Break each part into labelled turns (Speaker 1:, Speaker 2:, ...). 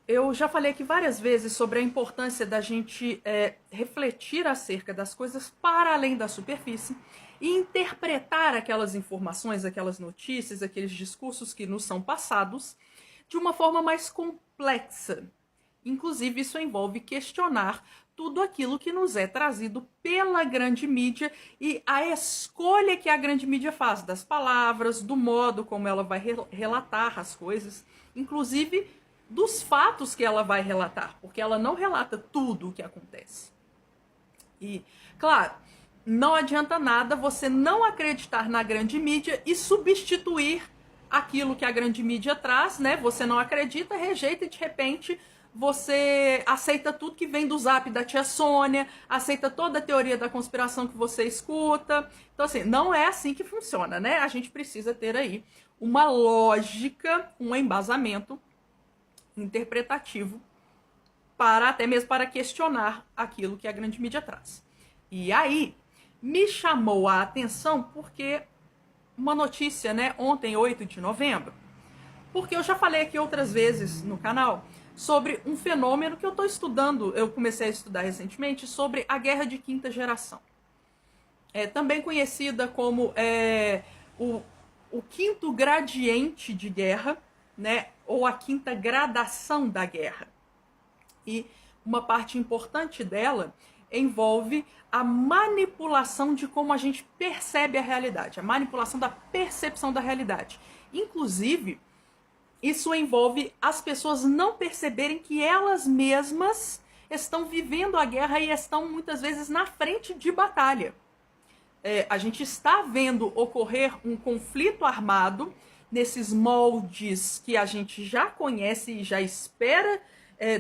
Speaker 1: Eu já falei aqui várias vezes sobre a importância da gente refletir acerca das coisas para além da superfície e interpretar aquelas informações, aquelas notícias, aqueles discursos que nos são passados de uma forma mais complexa. Inclusive, isso envolve questionar tudo aquilo que nos é trazido pela grande mídia e a escolha que a grande mídia faz das palavras, do modo como ela vai relatar as coisas, inclusive dos fatos que ela vai relatar, porque ela não relata tudo o que acontece. E, claro, não adianta nada você não acreditar na grande mídia e substituir aquilo que a grande mídia traz, né? Você não acredita, rejeita e de repente você aceita tudo que vem do zap da tia Sônia, aceita toda a teoria da conspiração que você escuta. Então, assim, não é assim que funciona, né? A gente precisa ter aí uma lógica, um embasamento interpretativo para até mesmo para questionar aquilo que a grande mídia traz. E aí, me chamou a atenção porque uma notícia, né, ontem, 8 de novembro, porque eu já falei aqui outras vezes no canal sobre um fenômeno que eu estou estudando, eu comecei a estudar recentemente, sobre a guerra de quinta geração. Também conhecida como o quinto gradiente de guerra, né, ou a quinta gradação da guerra. E uma parte importante dela envolve a manipulação de como a gente percebe a realidade, a manipulação da percepção da realidade. Inclusive, isso envolve as pessoas não perceberem que elas mesmas estão vivendo a guerra e estão muitas vezes na frente de batalha. A gente está vendo ocorrer um conflito armado nesses moldes que a gente já conhece e já espera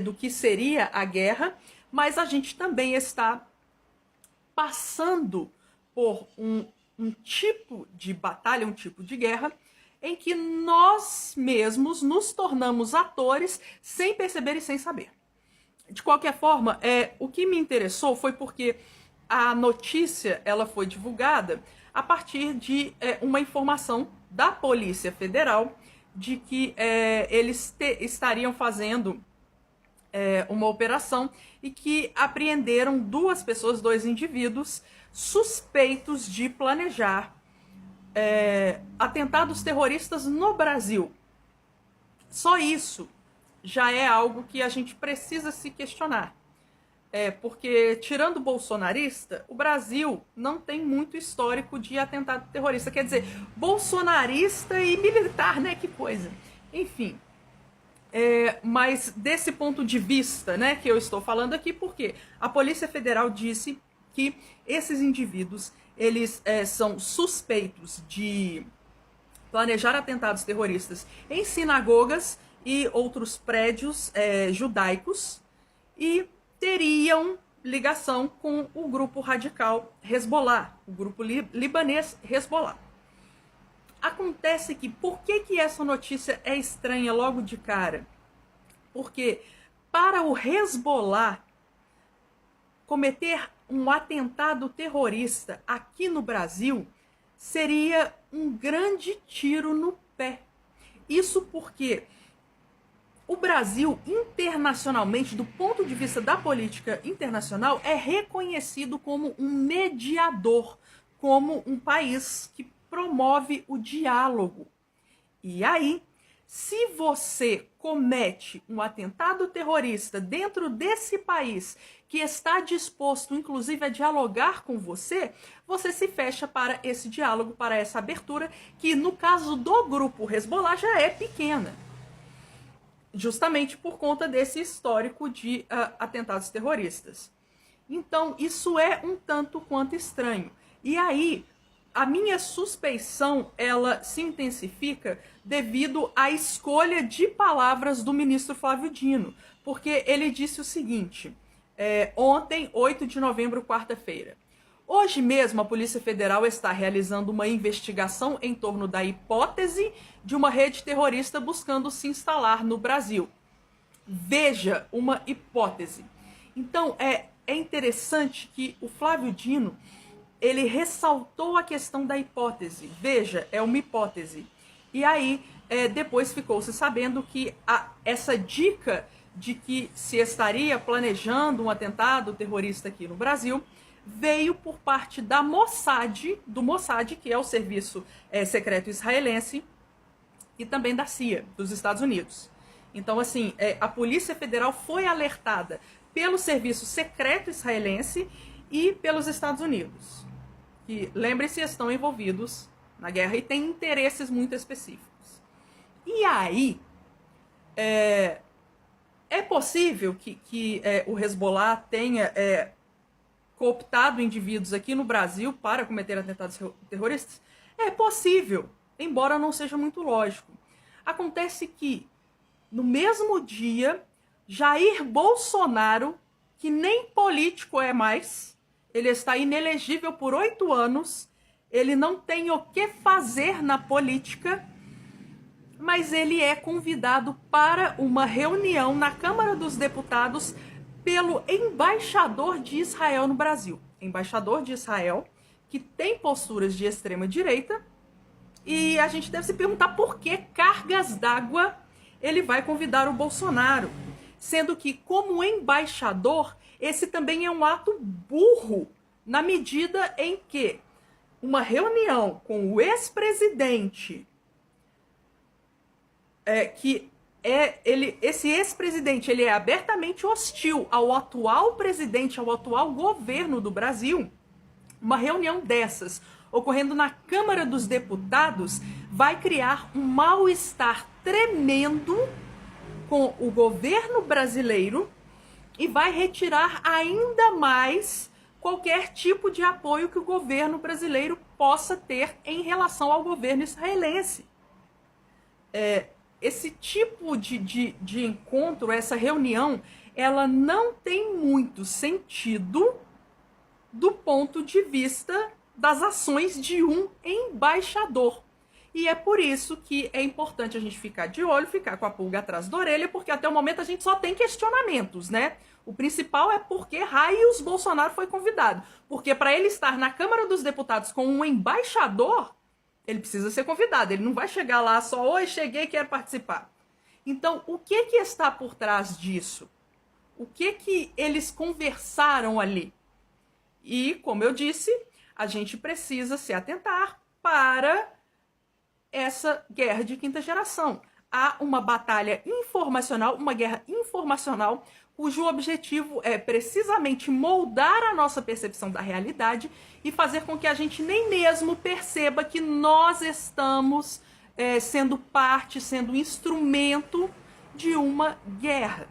Speaker 1: do que seria a guerra, mas a gente também está passando por um tipo de batalha, um tipo de guerra, em que nós mesmos nos tornamos atores sem perceber e sem saber. De qualquer forma, o que me interessou foi porque a notícia ela foi divulgada a partir de uma informação da Polícia Federal de que eles estariam fazendo uma operação e que apreenderam duas pessoas, dois indivíduos suspeitos de planejar atentados terroristas no Brasil. Só isso já é algo que a gente precisa se questionar. Porque, tirando o bolsonarista, o Brasil não tem muito histórico de atentado terrorista. Quer dizer, bolsonarista e militar, né? Que coisa. Enfim. Mas desse ponto de vista, né, que eu estou falando aqui, porque a Polícia Federal disse que esses indivíduos, eles são suspeitos de planejar atentados terroristas em sinagogas e outros prédios judaicos e teriam ligação com o grupo radical Hezbollah, o grupo libanês Hezbollah. Acontece que, por que essa notícia é estranha logo de cara? Porque para o Hezbollah cometer um atentado terrorista aqui no Brasil seria um grande tiro no pé. Isso porque o Brasil, internacionalmente, do ponto de vista da política internacional, é reconhecido como um mediador, como um país que promove o diálogo. E aí, se você comete um atentado terrorista dentro desse país que está disposto, inclusive, a dialogar com você, você se fecha para esse diálogo, para essa abertura, que no caso do grupo Hezbollah já é pequena. Justamente por conta desse histórico de atentados terroristas. Então, isso é um tanto quanto estranho. E aí, a minha suspeição, ela se intensifica devido à escolha de palavras do ministro Flávio Dino. Porque ele disse o seguinte, ontem, 8 de novembro, quarta-feira. Hoje mesmo, a Polícia Federal está realizando uma investigação em torno da hipótese de uma rede terrorista buscando se instalar no Brasil. Veja, uma hipótese. Então, é interessante que o Flávio Dino, ele ressaltou a questão da hipótese. Veja, é uma hipótese. E aí, depois ficou-se sabendo que essa dica de que se estaria planejando um atentado terrorista aqui no Brasil veio por parte da Mossad, do Mossad, que é o serviço secreto israelense, e também da CIA, dos Estados Unidos. Então, assim, a Polícia Federal foi alertada pelo serviço secreto israelense e pelos Estados Unidos, que, lembre-se, estão envolvidos na guerra e têm interesses muito específicos. E aí, é possível que o Hezbollah tenha cooptado indivíduos aqui no Brasil para cometer atentados terroristas? É possível, embora não seja muito lógico. Acontece que, no mesmo dia, Jair Bolsonaro, que nem político é mais, ele está inelegível por 8 anos, ele não tem o que fazer na política, mas ele é convidado para uma reunião na Câmara dos Deputados pelo embaixador de Israel no Brasil. Embaixador de Israel, que tem posturas de extrema direita, e a gente deve se perguntar por que cargas d'água ele vai convidar o Bolsonaro, sendo que, como embaixador, esse também é um ato burro, na medida em que uma reunião com o ex-presidente, esse ex-presidente ele é abertamente hostil ao atual presidente, ao atual governo do Brasil, uma reunião dessas ocorrendo na Câmara dos Deputados vai criar um mal-estar tremendo com o governo brasileiro e vai retirar ainda mais qualquer tipo de apoio que o governo brasileiro possa ter em relação ao governo israelense. Esse tipo de encontro, essa reunião, ela não tem muito sentido do ponto de vista das ações de um embaixador. E é por isso que é importante a gente ficar de olho, ficar com a pulga atrás da orelha, porque até o momento a gente só tem questionamentos, né? O principal é por que raios Bolsonaro foi convidado. Porque para ele estar na Câmara dos Deputados com um embaixador, ele precisa ser convidado. Ele não vai chegar lá só, oi, cheguei, quero participar. Então, o que está por trás disso? O que eles conversaram ali? E, como eu disse, a gente precisa se atentar para essa guerra de quinta geração. Há uma batalha informacional, uma guerra informacional, cujo objetivo é precisamente moldar a nossa percepção da realidade e fazer com que a gente nem mesmo perceba que nós estamos sendo parte, sendo instrumento de uma guerra.